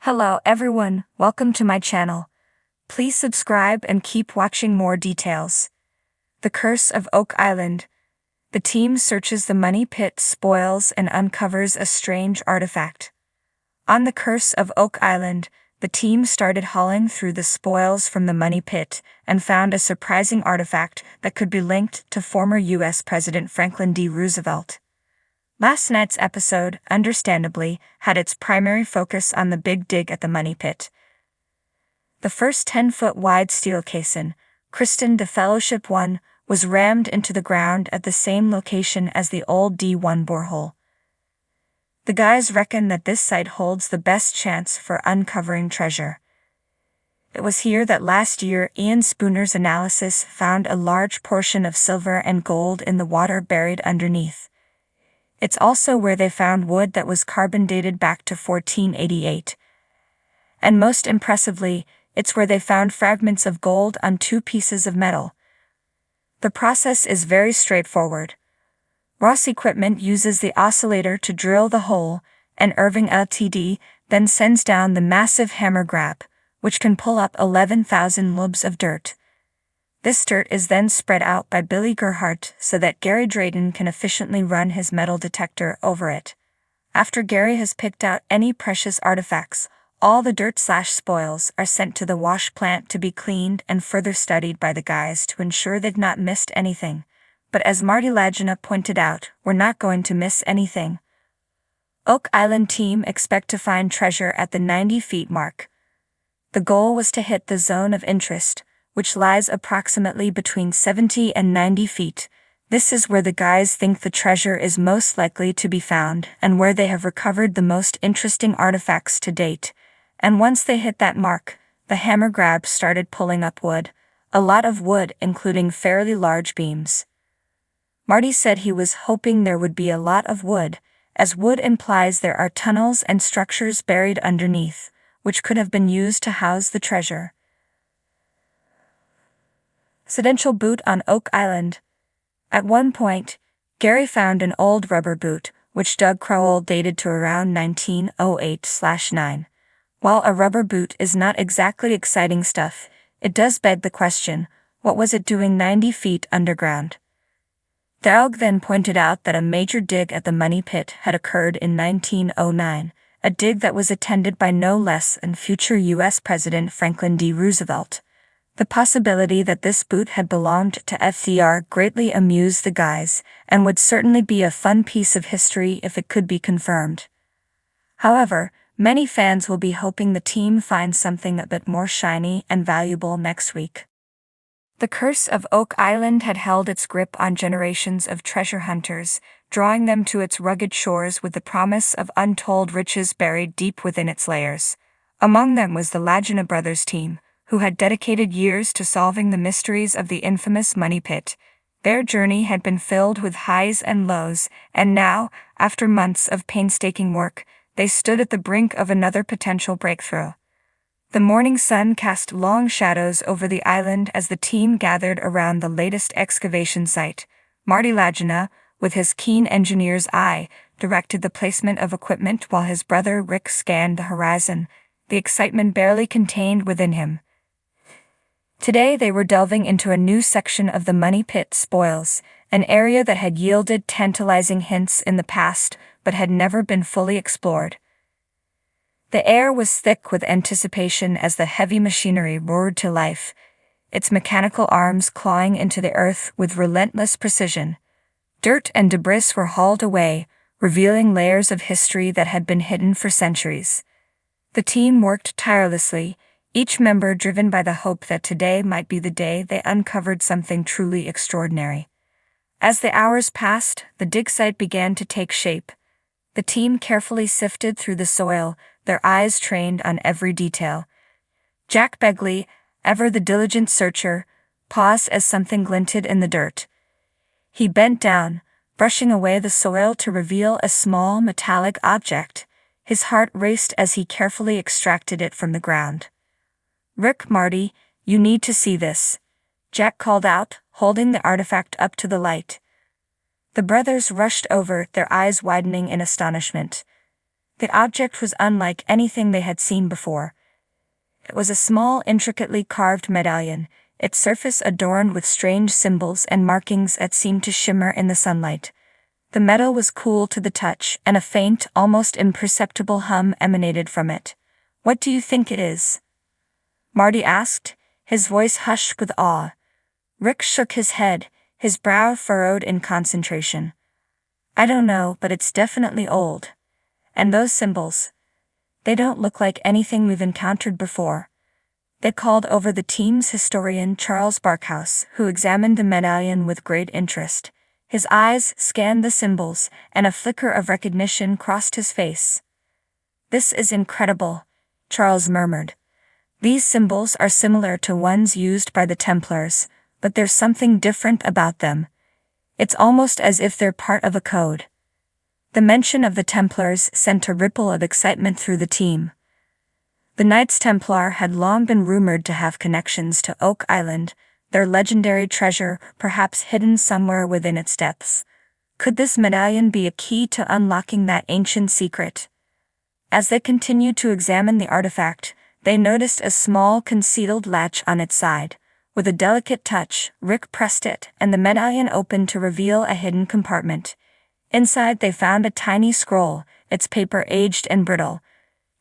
Hello everyone, welcome to my channel. Please subscribe and keep watching more details. The Curse of Oak Island. The team searches the money pit spoils and uncovers a strange artifact. On the Curse of Oak Island, the team started hauling through the spoils from the money pit and found a surprising artifact that could be linked to former U.S. President Franklin D. Roosevelt. Last night's episode, understandably, had its primary focus on the big dig at the money pit. The first 10-foot-wide steel caisson, christened the Fellowship 1, was rammed into the ground at the same location as the old D1 borehole. The guys reckon that this site holds the best chance for uncovering treasure. It was here that last year Ian Spooner's analysis found a large portion of silver and gold in the water buried underneath. It's also where they found wood that was carbon dated back to 1488. And most impressively, it's where they found fragments of gold on 2 pieces of metal. The process is very straightforward. Ross Equipment uses the oscillator to drill the hole, and Irving Ltd. Then sends down the massive hammer grab, which can pull up 11,000 lubs of dirt. This dirt is then spread out by Billy Gerhardt so that Gary Drayton can efficiently run his metal detector over it. After Gary has picked out any precious artifacts, all the dirt/spoils are sent to the wash plant to be cleaned and further studied by the guys to ensure they've not missed anything. But as Marty Lagina pointed out, we're not going to miss anything. Oak Island team expect to find treasure at the 90 feet mark. The goal was to hit the zone of interest, which lies approximately between 70 and 90 feet. This is where the guys think the treasure is most likely to be found and where they have recovered the most interesting artifacts to date. And once they hit that mark, the hammer grab started pulling up wood, a lot of wood including fairly large beams. Marty said he was hoping there would be a lot of wood, as wood implies there are tunnels and structures buried underneath, which could have been used to house the treasure. Accidental boot on Oak Island. At one point, Gary found an old rubber boot, which Doug Crowell dated to around 1908/9. While a rubber boot is not exactly exciting stuff, it does beg the question, what was it doing 90 feet underground? Doug then pointed out that a major dig at the money pit had occurred in 1909, a dig that was attended by no less than future U.S. President Franklin D. Roosevelt. The possibility that this boot had belonged to FDR greatly amused the guys, and would certainly be a fun piece of history if it could be confirmed. However, many fans will be hoping the team finds something a bit more shiny and valuable next week. The Curse of Oak Island had held its grip on generations of treasure hunters, drawing them to its rugged shores with the promise of untold riches buried deep within its layers. Among them was the Lagina brothers team, who had dedicated years to solving the mysteries of the infamous money pit. Their journey had been filled with highs and lows, and now, after months of painstaking work, they stood at the brink of another potential breakthrough. The morning sun cast long shadows over the island as the team gathered around the latest excavation site. Marty Lagina, with his keen engineer's eye, directed the placement of equipment while his brother Rick scanned the horizon, the excitement barely contained within him. Today they were delving into a new section of the money pit spoils, an area that had yielded tantalizing hints in the past but had never been fully explored. The air was thick with anticipation as the heavy machinery roared to life, its mechanical arms clawing into the earth with relentless precision. Dirt and debris were hauled away, revealing layers of history that had been hidden for centuries. The team worked tirelessly, each member driven by the hope that today might be the day they uncovered something truly extraordinary. As the hours passed, the dig site began to take shape. The team carefully sifted through the soil, their eyes trained on every detail. Jack Begley, ever the diligent searcher, paused as something glinted in the dirt. He bent down, brushing away the soil to reveal a small metallic object. His heart raced as he carefully extracted it from the ground. "Rick, Marty, you need to see this," Jack called out, holding the artifact up to the light. The brothers rushed over, their eyes widening in astonishment. The object was unlike anything they had seen before. It was a small, intricately carved medallion, its surface adorned with strange symbols and markings that seemed to shimmer in the sunlight. The metal was cool to the touch, and a faint, almost imperceptible hum emanated from it. "What do you think it is?" Marty asked, his voice hushed with awe. Rick shook his head, his brow furrowed in concentration. "I don't know, but it's definitely old. And those symbols, they don't look like anything we've encountered before." They called over the team's historian Charles Barkhouse, who examined the medallion with great interest. His eyes scanned the symbols, and a flicker of recognition crossed his face. "This is incredible," Charles murmured. "These symbols are similar to ones used by the Templars, but there's something different about them. It's almost as if they're part of a code." The mention of the Templars sent a ripple of excitement through the team. The Knights Templar had long been rumored to have connections to Oak Island, their legendary treasure perhaps hidden somewhere within its depths. Could this medallion be a key to unlocking that ancient secret? As they continued to examine the artifact, they noticed a small concealed latch on its side. With a delicate touch, Rick pressed it, and the medallion opened to reveal a hidden compartment. Inside they found a tiny scroll, its paper aged and brittle.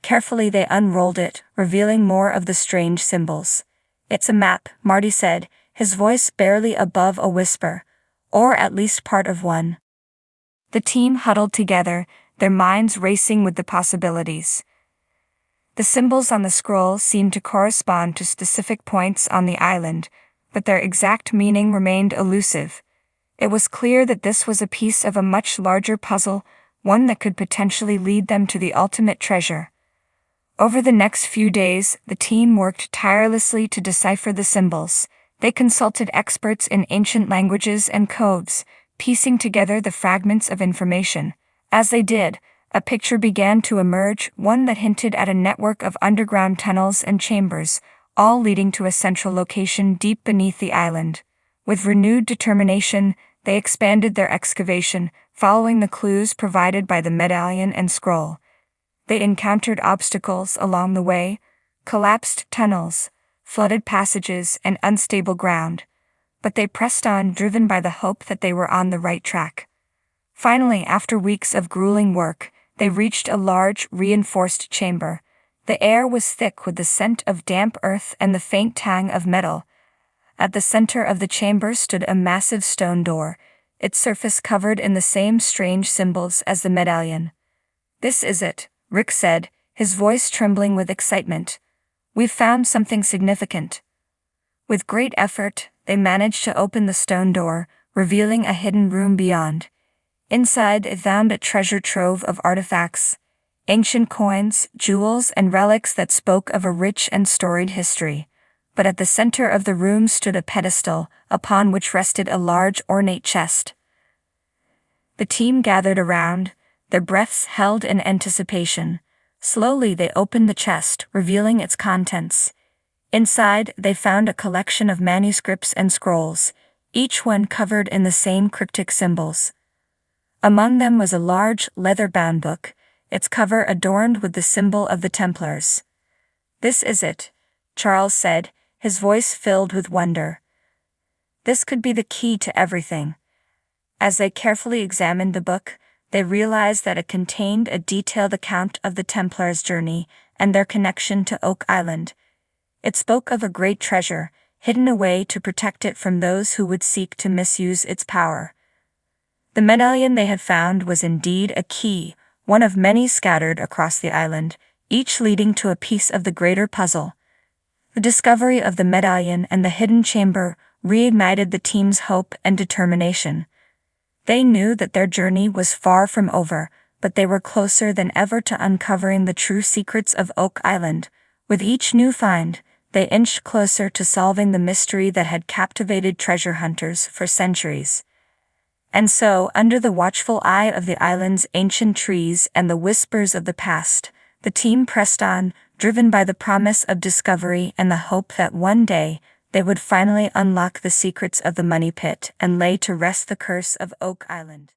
Carefully they unrolled it, revealing more of the strange symbols. "It's a map," Marty said, his voice barely above a whisper. "Or at least part of one." The team huddled together, their minds racing with the possibilities. The symbols on the scroll seemed to correspond to specific points on the island, but their exact meaning remained elusive. It was clear that this was a piece of a much larger puzzle, one that could potentially lead them to the ultimate treasure. Over the next few days, the team worked tirelessly to decipher the symbols. They consulted experts in ancient languages and codes, piecing together the fragments of information. As they did, a picture began to emerge, one that hinted at a network of underground tunnels and chambers, all leading to a central location deep beneath the island. With renewed determination, they expanded their excavation, following the clues provided by the medallion and scroll. They encountered obstacles along the way: collapsed tunnels, flooded passages, and unstable ground. But they pressed on, driven by the hope that they were on the right track. Finally, after weeks of grueling work, they reached a large, reinforced chamber. The air was thick with the scent of damp earth and the faint tang of metal. At the center of the chamber stood a massive stone door, its surface covered in the same strange symbols as the medallion. "This is it," Rick said, his voice trembling with excitement. "We've found something significant." With great effort, they managed to open the stone door, revealing a hidden room beyond. Inside, they found a treasure trove of artifacts, ancient coins, jewels, and relics that spoke of a rich and storied history. But at the center of the room stood a pedestal, upon which rested a large, ornate chest. The team gathered around, their breaths held in anticipation. Slowly they opened the chest, revealing its contents. Inside, they found a collection of manuscripts and scrolls, each one covered in the same cryptic symbols. Among them was a large, leather-bound book, its cover adorned with the symbol of the Templars. "This is it," Charles said, his voice filled with wonder. This could be the key to everything. As they carefully examined the book, they realized that it contained a detailed account of the Templars' journey and their connection to Oak Island. It spoke of a great treasure, hidden away to protect it from those who would seek to misuse its power. The medallion they had found was indeed a key, one of many scattered across the island, each leading to a piece of the greater puzzle. The discovery of the medallion and the hidden chamber reignited the team's hope and determination. They knew that their journey was far from over, but they were closer than ever to uncovering the true secrets of Oak Island. With each new find, they inched closer to solving the mystery that had captivated treasure hunters for centuries. And so, under the watchful eye of the island's ancient trees and the whispers of the past, the team pressed on, driven by the promise of discovery and the hope that one day, they would finally unlock the secrets of the money pit and lay to rest the curse of Oak Island.